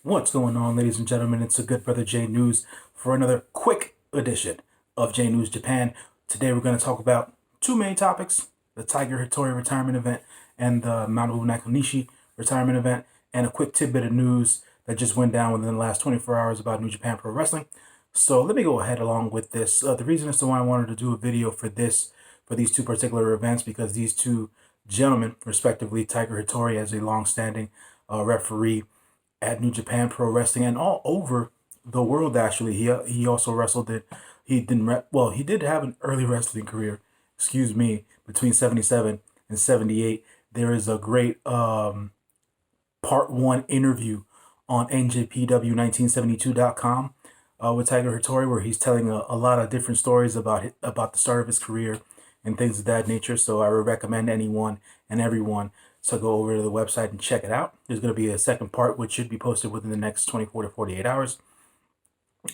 What's going on, ladies and gentlemen? It's a good brother J News for another quick edition of J News Japan. Today we're going to talk about two main topics: the Tiger Hattori retirement event and the Maruo Nakanishi retirement event, and a quick tidbit of news that just went down within the last 24 hours about New Japan Pro Wrestling. So let me go ahead along with this. The reason as to why I wanted to do a video for these two particular events, because these two gentlemen, respectively, Tiger Hattori as a long-standing referee at New Japan Pro Wrestling and all over the world. Actually, he also wrestled it. He didn't well. He did have an early wrestling career. Excuse me, between 77 and 78. There is a great part one interview on NJPW1972.com with Tiger Hattori, where he's telling a lot of different stories about the start of his career and things of that nature. So I would recommend anyone and everyone to go over to the website and check it out. There's going to be a second part, which should be posted within the next 24 to 48 hours,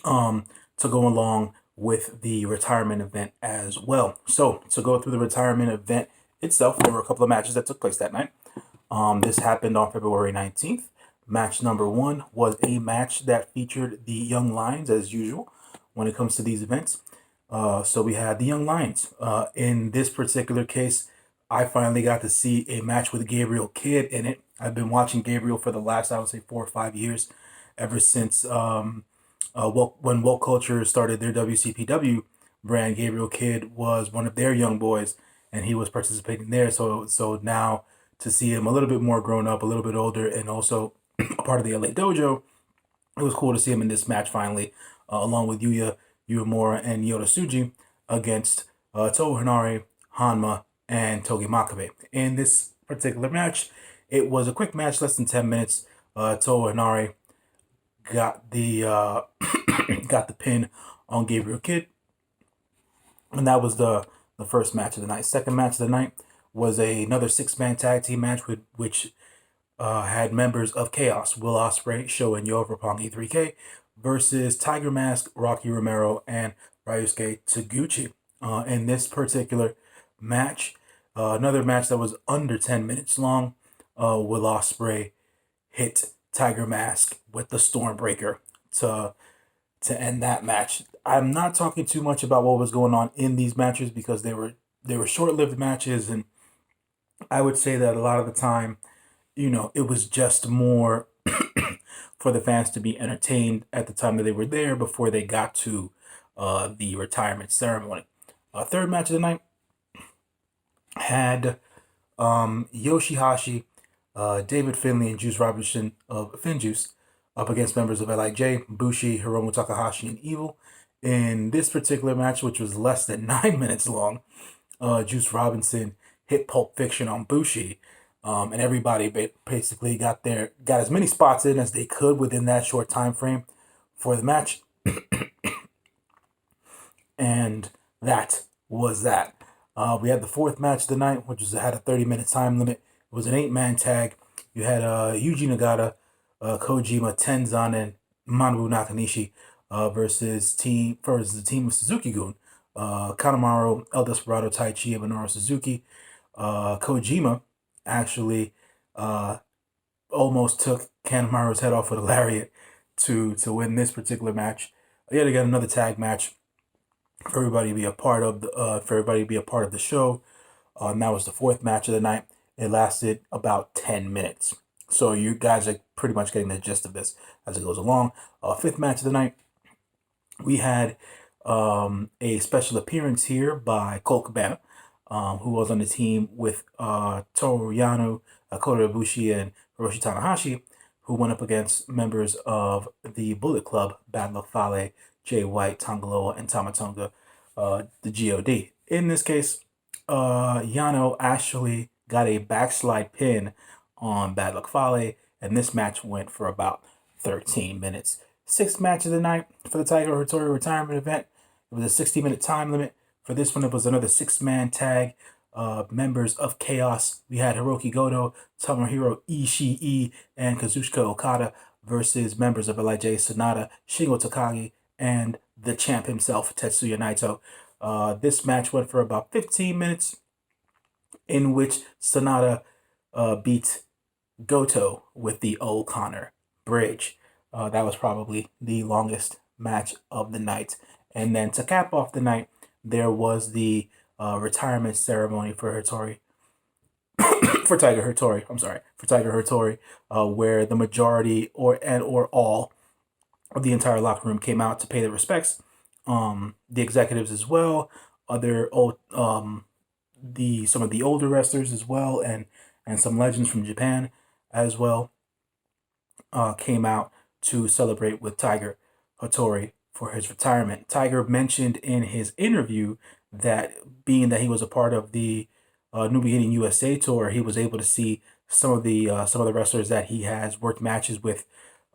to go along with the retirement event as well. So to go through the retirement event itself, there were a couple of matches that took place that night. This happened on February 19th. Match number one was a match that featured the Young Lions, as usual, when it comes to these events. So we had the Young Lions. In this particular case, I finally got to see a match with Gabriel Kidd in it. I've been watching Gabriel for the last, I would say, 4 or 5 years, ever since when Woke Culture started their WCPW brand. Gabriel Kidd was one of their young boys, and he was participating there. So now to see him a little bit more grown up, a little bit older, and also a part of the LA Dojo, it was cool to see him in this match finally, along with Yuya Uemura and Yota Tsuji against Toa Henare, Hanma, and Togi Makabe. In this particular match, it was a quick match, less than 10 minutes. Toa Henare got the got the pin on Gabriel Kidd, and that was the first match of the night. Second match of the night was another 6-man tag team match which had members of Chaos, Will Ospreay, Sho, and Yo from E3K versus Tiger Mask, Rocky Romero, and Ryusuke Taguchi. In this particular match, another match that was under 10 minutes long, Will Ospreay hit Tiger Mask with the Stormbreaker to end that match. I'm not talking too much about what was going on in these matches because they were short-lived matches, and I would say that a lot of the time, it was just more for the fans to be entertained at the time that they were there before they got to the retirement ceremony. Third match of the night had Yoshihashi, David Finlay, and Juice Robinson of FinJuice up against members of LIJ, Bushi, Hiromu Takahashi, and Evil. In this particular match, which was less than 9 minutes long, Juice Robinson hit Pulp Fiction on Bushi, and everybody basically got as many spots in as they could within that short time frame for the match. And that was that. We had the fourth match of the night, which had a 30-minute time limit. It was an 8-man tag. You had Yuji Nagata, Kojima, Tenzan, and Maruo Nakanishi versus the team of Suzuki-gun, Kanemaru, El Desperado, Taichi, and Minoru Suzuki. Kojima actually almost took Kanemaru's head off with a lariat to win this particular match. Yet again, another tag match for everybody to be a part of the show. And that was the fourth match of the night. It lasted about 10 minutes. So you guys are pretty much getting the gist of this as it goes along. Fifth match of the night, we had a special appearance here by Colt Cabana, who was on the team with Toru Yano, Kota Ibushi, and Hiroshi Tanahashi, who went up against members of the Bullet Club, Bad Luck Fale, Jay White, Tongaloa, and Tamatonga, the GOD. In this case, Yano actually got a backslide pin on Bad Luck Fale, and this match went for about 13 minutes. Sixth match of the night for the Tiger Hattori retirement event. It was a 60-minute time limit. For this one, it was another 6-man tag. Members of Chaos, we had Hiroki Goto, Tomohiro Ishii, and Kazuchika Okada versus members of LIJ, Sonata, Shingo Takagi, and the champ himself, Tetsuya Naito. This match went for about 15 minutes, in which Sonata beat Goto with the O'Connor Bridge. That was probably the longest match of the night. And then to cap off the night, there was the retirement ceremony for Hattori, for Tiger Hattori. I'm sorry, for Tiger Hattori, where the majority or all of the entire locker room came out to pay their respects. The executives as well, other old the some of the older wrestlers as well, and some legends from Japan as well came out to celebrate with Tiger Hattori for his retirement. Tiger mentioned in his interview that being that he was a part of the New Beginning USA tour, he was able to see some of the wrestlers that he has worked matches with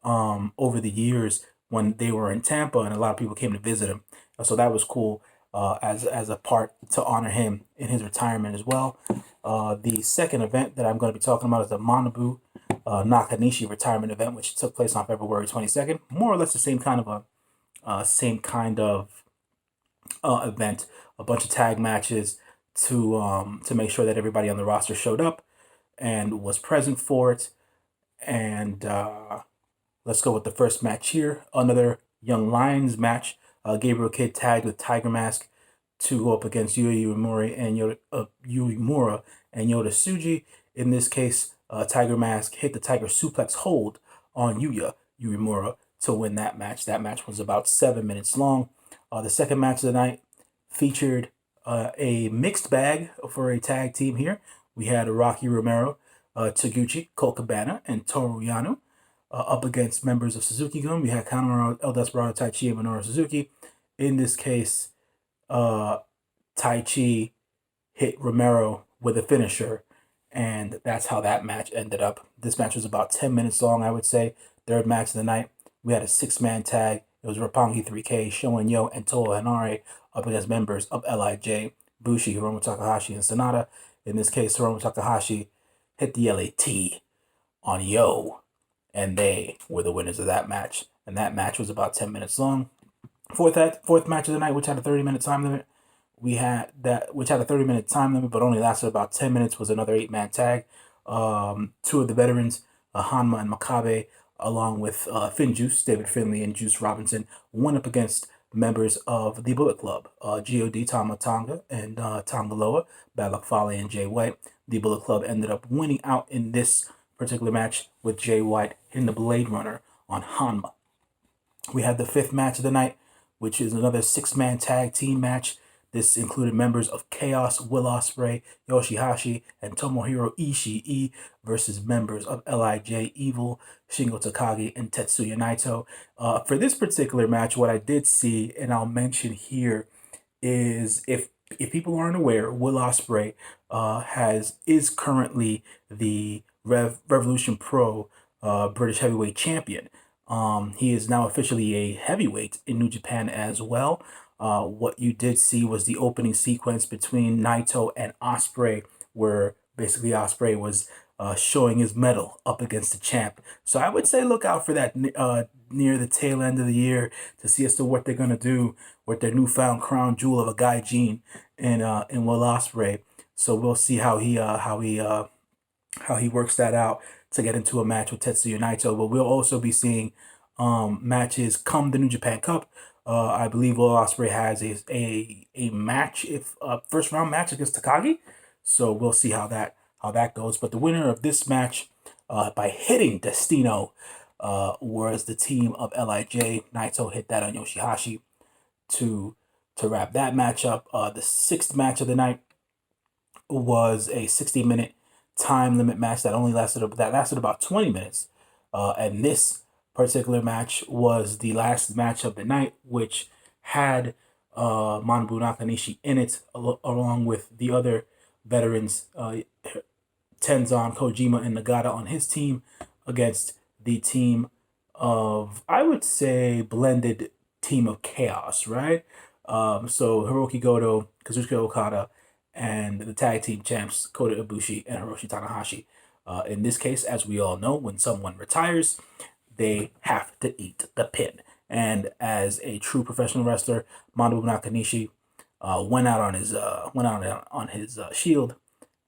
over the years when they were in Tampa, and a lot of people came to visit him. So that was cool as a part to honor him in his retirement as well. The second event that I'm going to be talking about is the Manabu Nakanishi retirement event, which took place on February 22nd. More or less the same kind of event. A bunch of tag matches to make sure that everybody on the roster showed up and was present for it. And let's go with the first match here. Another Young Lions match. Gabriel Kidd tagged with Tiger Mask to go up against Yuya Uemura and Yota Tsuji. In this case, Tiger Mask hit the Tiger Suplex hold on Yuya Uemura to win that match. That match was about 7 minutes long. The second match of the night featured a mixed bag for a tag team here. We had Rocky Romero, Taguchi, Colt Cabana, and Toru Yano up against members of Suzuki Gun. We had Kanemaru, El Desperado, Taichi, and Minoru Suzuki. In this case, Taichi hit Romero with a finisher, and that's how that match ended up. This match was about 10 minutes long, I would say. Third match of the night, we had a 6-man tag. It was Roppongi 3K, Shoin Yo, and Toa Henare up against members of LIJ, Bushi, Hiromu Takahashi, and Sonata. In this case, Hiromu Takahashi hit the LAT on Yo, and they were the winners of that match. And that match was about 10 minutes long. Fourth match of the night, which had a 30-minute time limit. Which had a 30-minute time limit, but only lasted about 10 minutes, was another 8-man tag. Two of the veterans, Hanma and Makabe, along with Finjuice, David Finlay, and Juice Robinson, went up against members of the Bullet Club, God, Tama Tonga, and Tongaloa, Bad Luck Fale, and Jay White. The Bullet Club ended up winning out in this particular match with Jay White hitting the Blade Runner on Hanma. We had the fifth match of the night, which is another 6-man tag team match. This included members of Chaos, Will Ospreay, Yoshihashi, and Tomohiro Ishii versus members of LIJ, Evil, Shingo Takagi, and Tetsuya Naito. For this particular match, what I did see, and I'll mention here, is if people aren't aware, Will Ospreay is currently the Revolution Pro British Heavyweight Champion. He is now officially a heavyweight in New Japan as well. What you did see was the opening sequence between Naito and Ospreay, where basically Ospreay was showing his mettle up against the champ. So I would say look out for that near the tail end of the year to see as to what they're gonna do with their newfound crown jewel of a Gaijin in Will Ospreay. So we'll see how he works that out to get into a match with Tetsuya Naito. But we'll also be seeing matches come the New Japan Cup. I believe Will Ospreay has a match, if first round match against Takagi. So we'll see how that goes. But the winner of this match by hitting Destino was the team of LIJ. Naito hit that on Yoshihashi to wrap that match up. The sixth match of the night was a 60-minute time limit match that lasted about 20 minutes. And this particular match was the last match of the night, which had Manabu Nakanishi in it, along with the other veterans, Tenzan, Kojima, and Nagata on his team, against the team of, I would say, blended team of chaos, right? So Hiroki Goto, Kazuchika Okada, and the tag team champs, Kota Ibushi and Hiroshi Tanahashi. In this case, as we all know, when someone retires, they have to eat the pin. And as a true professional wrestler, Manabu Nakanishi went out on his shield,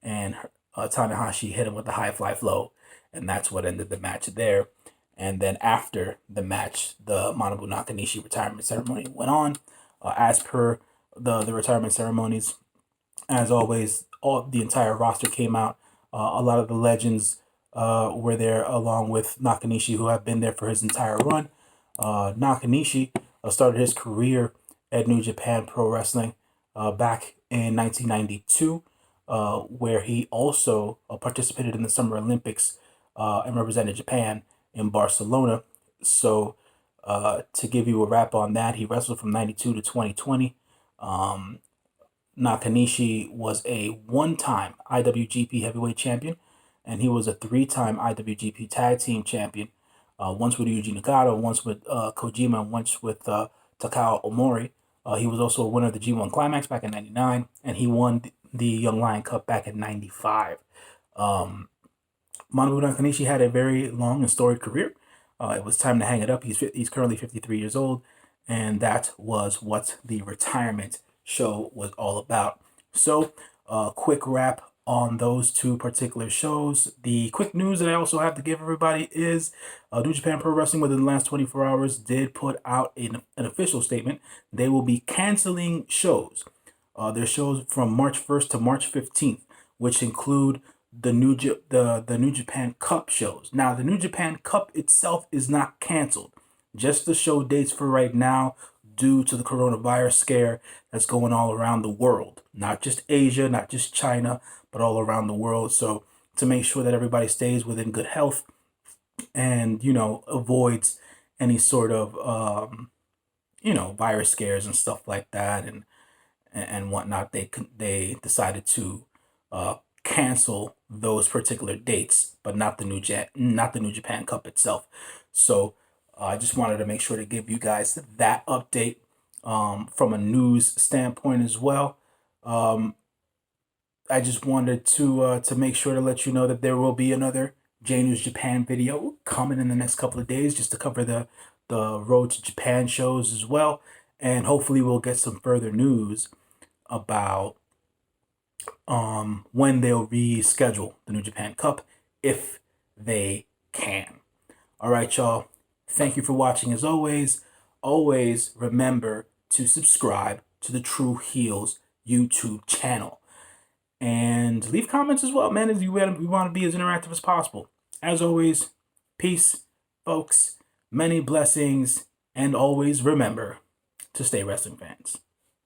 and Tanahashi hit him with the high fly flow, and that's what ended the match there. And then after the match, the Manabu Nakanishi retirement ceremony went on. As per the retirement ceremonies, as always, the entire roster came out. A lot of the legends were there, along with Nakanishi, who have been there for his entire run. Nakanishi started his career at New Japan Pro Wrestling back in 1992, where he also participated in the Summer Olympics and represented Japan in Barcelona. So, to give you a wrap on that, he wrestled from 92 to 2020. Nakanishi was a one-time IWGP Heavyweight Champion, and he was a three-time IWGP Tag Team Champion, once with Yuji Nagata, once with Kojima, and once with Takao Omori. He was also a winner of the G1 Climax back in 99, and he won the Young Lion Cup back in 95. Manabu Nakanishi had a very long and storied career. It was time to hang it up. He's currently 53 years old, and that was what the retirement show was all about. So, quick wrap on those two particular shows. The quick news that I also have to give everybody is New Japan Pro Wrestling within the last 24 hours did put out an official statement. They will be canceling shows. Their shows from March 1st to March 15th, which include the New Japan Cup shows. Now, the New Japan Cup itself is not canceled. Just the show dates for right now, due to the coronavirus scare that's going all around the world. Not just Asia, not just China, but all around the world. So to make sure that everybody stays within good health and, avoids any sort of, virus scares and stuff like that and whatnot, they decided to cancel those particular dates, but not the New Japan Cup itself. So I just wanted to make sure to give you guys that update from a news standpoint as well. I just wanted to make sure to let you know that there will be another J News Japan video coming in the next couple of days, just to cover the Road to Japan shows as well, and hopefully we'll get some further news about when they'll reschedule the New Japan Cup, if they can. All right, y'all. Thank you for watching as always. Always remember to subscribe to the True Heels YouTube channel. And leave comments as well, man, as we want to be as interactive as possible. As always, peace, folks, many blessings, and always remember to stay wrestling fans.